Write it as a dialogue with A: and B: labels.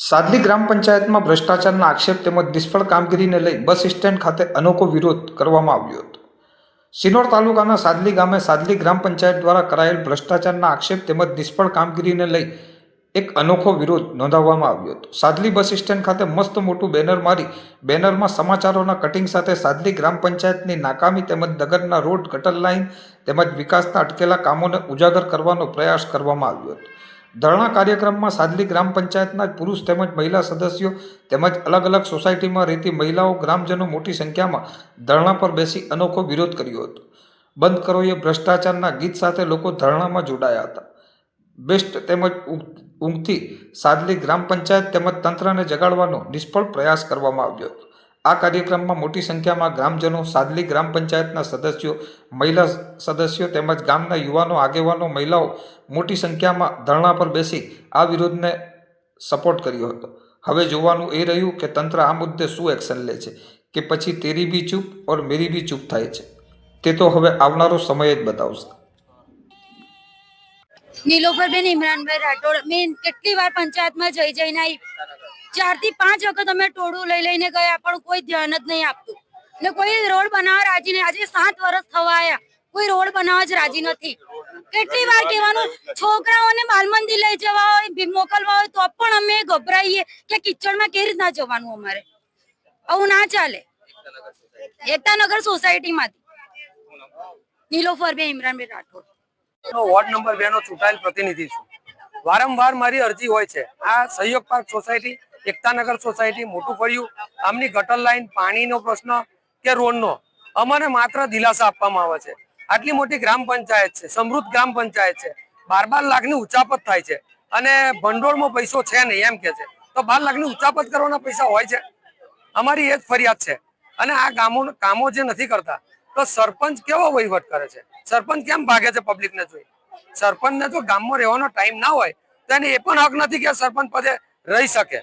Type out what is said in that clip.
A: સાદલી ગ્રામ પંચાયતમાં ભ્રષ્ટાચારના આક્ષેપ તેમજ નિષ્ફળ કામગીરીને લઈ બસ સ્ટેન્ડ ખાતે અનોખો વિરોધ કરવામાં આવ્યો હતો। સિનોર તાલુકાના સાદલી ગામે સાદલી ગ્રામ પંચાયત દ્વારા કરાયેલ ભ્રષ્ટાચારના આક્ષેપ તેમજ નિષ્ફળ કામગીરીને લઈ એક અનોખો વિરોધ નોંધાવવામાં આવ્યો હતો। સાદલી બસ સ્ટેન્ડ ખાતે મસ્ત મોટું બેનર મારી બેનરમાં સમાચારોના કટિંગ સાથે સાદલી ગ્રામ પંચાયતની નાકામી તેમજ નગરના રોડ, ગટર લાઇન તેમજ વિકાસના અટકેલા કામોને ઉજાગર કરવાનો પ્રયાસ કરવામાં આવ્યો હતો। ધરણા કાર્યક્રમમાં સાદલી ગ્રામ પંચાયતના પુરુષ તેમજ મહિલા સદસ્યો તેમજ અલગ અલગ સોસાયટીમાં રહેતી મહિલાઓ, ગ્રામજનો મોટી સંખ્યામાં ધરણા પર બેસી અનોખો વિરોધ કર્યો હતો। બંધ કરો એ ભ્રષ્ટાચારના ગીત સાથે લોકો ધરણામાં જોડાયા હતા। બેસ્ટ તેમજ ઊંઘથી સાદલી ગ્રામ પંચાયત તેમજ તંત્રને જગાડવાનો નિષ્ફળ પ્રયાસ કરવામાં આવ્યો હતો। આ કાર્યક્રમમાં મોટી સંખ્યામાં ગ્રામજનો, સાદલી ગ્રામ પંચાયતના સદસ્યો, મહિલા સદસ્યો તેમજ ગામના યુવાનો, આગેવાનો, મહિલાઓ મોટી સંખ્યામાં ધરણા પર બેસી આ વિરોધને સપોર્ટ કર્યો હતો। હવે જોવાનું એ રહ્યું કે તંત્ર આ મુદ્દે શું એક્શન લે છે કે પછી તેરી બી ચૂપ ઓર મેરી બી ચૂપ થાય છે, તે તો હવે આવનારો સમય જ બતાવશે।
B: નીલોફરબેન ઇમરાનભાઈ રાઠોડ, મેં કેટલી વાર પંચાયતમાં જઈને આવી, 4 થી 5 વખત અમે ટોળું લઈને ગયા પણ કોઈ ધ્યાન જ નહીં આપતું ને કોઈ રોડ બનાવવા રાજી નહીં। આજે 7 વર્ષ થવા આવ્યા, કોઈ રોડ બનાવવા જ રાજી નથી। કેટલી વાર કહેવાનું, છોકરાઓને બાલ મંદિર લઈ જવા હોય, મોકલવા હોય તો પણ અમે ગભરાઈએ કે કિચડમાં કેવી રીતના જવાનું, અમારે આવું ના ચાલે। એકતાનગર સોસાયટીમાંથી નીલોફરબેન ઇમરાનભાઈ રાઠોડ,
C: વોર્ડ નંબર 2 નો ચૂંટાયેલ પ્રતિનિધિ છું। વારંવાર મારી અરજી હોય છે। આ સહયોગ પાર્ક સોસાયટી, એકતાનગર સોસાયટી, મોટું ફળિયું, આમની ગટર લાઈન, પાણીનો પ્રશ્ન કે રોડનો અમને માત્ર દિલાસા આપવામાં આવે છે। આટલી મોટી ગ્રામ પંચાયત છે, સમૃદ્ધ ગ્રામ પંચાયત છે, 12 લાખની ઉચાપત થાય છે અને ભંડોળમાં પૈસો છે નહીં એમ કે છે, તો 12 લાખની ઉચાપત કરવાના પૈસા હોય છે? અમારી એ જ ફરિયાદ છે। અને આ કામો જે નથી કરતા તો સરપંચ કેવો વહીવટ કરે છે? સરપંચ કેમ ભાગે છે પબ્લિકને જોઈ? સરપંચને જો ગામમાં રહેવાનો ટાઈમ ના હોય તો એને એ પણ હક નથી કે સરપંચ પદે રહી શકે।